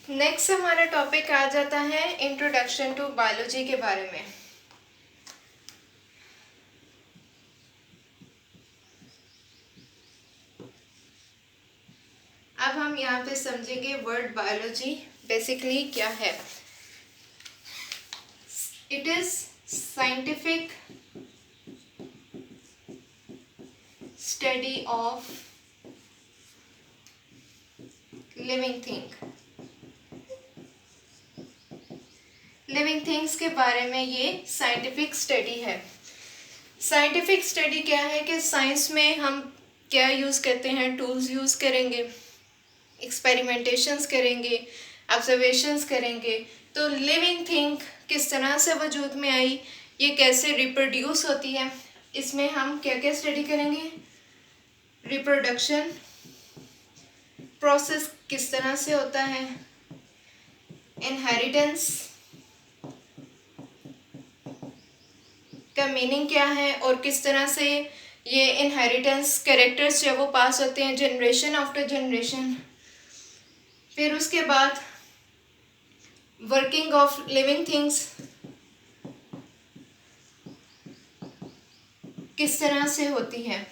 Next हमारा topic आ जाता है इंट्रोडक्शन टू बायोलॉजी के बारे में। अब हम यहाँ पे समझेंगे वर्ड बायोलॉजी बेसिकली क्या है। It is scientific study of living things के बारे में ये साइंटिफिक स्टडी है। साइंटिफिक स्टडी क्या है कि साइंस में हम क्या यूज़ करते हैं, टूल्स यूज़ करेंगे, एक्सपेरिमेंटेशंस करेंगे, ऑब्जर्वेशंस करेंगे। तो लिविंग थिंग किस तरह से वजूद में आई, ये कैसे रिप्रोड्यूस होती है, इसमें हम क्या क्या स्टडी करेंगे। रिप्रोडक्शन प्रोसेस किस तरह से होता है, इनहेरिटेंस का मीनिंग क्या है और किस तरह से ये इनहेरिटेंस कैरेक्टर्स जो वो पास होते हैं जनरेशन आफ्टर जनरेशन। फिर उसके बाद वर्किंग ऑफ लिविंग थिंग्स किस तरह से होती है,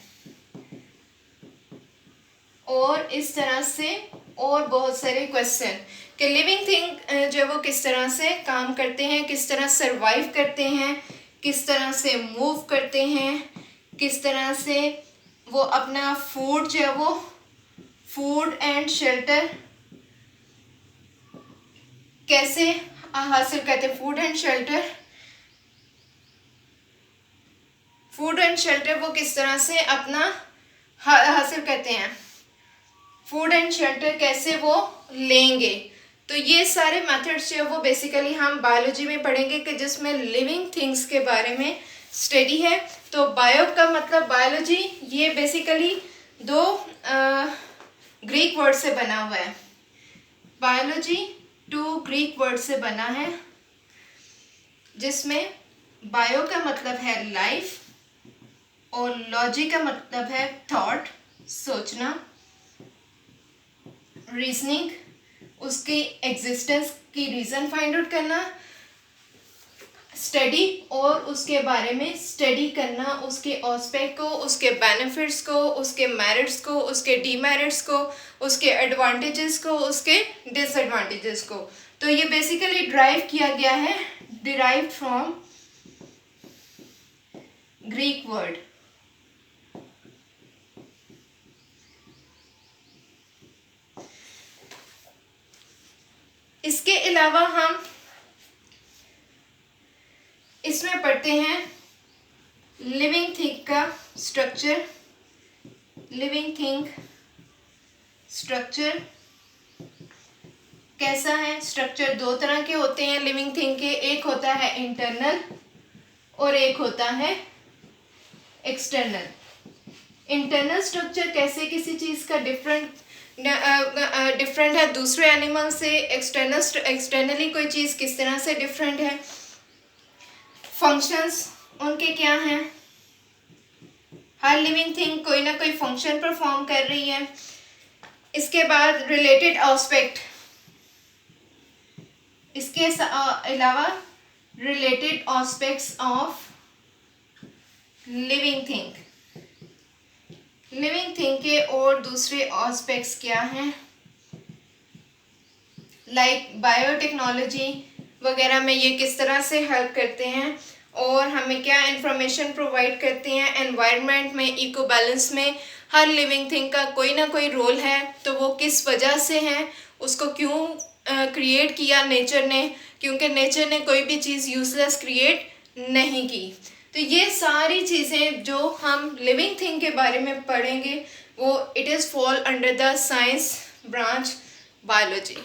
और इस तरह से और बहुत सारे क्वेश्चन कि लिविंग थिंग जो वो किस तरह से काम करते हैं, किस तरह सरवाइव करते हैं, किस तरह से मूव करते हैं, किस तरह से वो अपना फूड जो है वो फूड एंड शेल्टर कैसे हासिल करते हैं। फूड एंड शेल्टर वो किस तरह से अपना हासिल करते हैं, फूड एंड शेल्टर कैसे वो लेंगे। तो ये सारे मेथड्स जो है वो बेसिकली हम बायोलॉजी में पढ़ेंगे कि जिसमें लिविंग थिंग्स के बारे में स्टडी है। तो बायो का मतलब बायोलॉजी, ये बेसिकली दो ग्रीक वर्ड से बना हुआ है। बायोलॉजी 2 ग्रीक वर्ड से बना है, जिसमें बायो का मतलब है लाइफ और लॉजी का मतलब है थॉट, सोचना, रीजनिंग उसकी एग्जिस्टेंस की रीज़न फाइंड आउट करना, स्टडी और उसके बारे में स्टडी करना, उसके एस्पेक्ट को, उसके बेनिफिट्स को, उसके मेरिट्स को, उसके डीमेरिट्स को, उसके एडवांटेजेस को, उसके डिसएडवांटेजेस को। तो ये basically derive from Greek word. इसके अलावा हम इसमें पढ़ते हैं लिविंग थिंग का स्ट्रक्चर। लिविंग थिंग स्ट्रक्चर कैसा है। स्ट्रक्चर 2 तरह के होते हैं लिविंग थिंग के, एक होता है इंटरनल और एक होता है एक्सटर्नल। इंटरनल स्ट्रक्चर कैसे किसी चीज़ का डिफरेंट है दूसरे एनिमल से, एक्सटर्नली कोई चीज़ किस तरह से डिफरेंट है, फंक्शंस उनके क्या हैं, हर लिविंग थिंग कोई ना कोई फंक्शन परफॉर्म कर रही है। इसके बाद रिलेटेड एस्पेक्ट, इसके अलावा related aspects of living thing के और दूसरे एस्पेक्ट्स क्या हैं, लाइक बायोटेक्नोलॉजी वगैरह में ये किस तरह से हेल्प करते हैं और हमें क्या इंफॉर्मेशन प्रोवाइड करते हैं। एनवायरनमेंट में, इको बैलेंस में हर लिविंग थिंग का कोई ना कोई रोल है, तो वो किस वजह से है, उसको क्यों क्रिएट किया नेचर ने, क्योंकि नेचर ने कोई भी चीज़ यूजलेस क्रिएट नहीं की। तो ये सारी चीज़ें जो हम लिविंग थिंग के बारे में पढ़ेंगे वो it is fall under the science branch biology.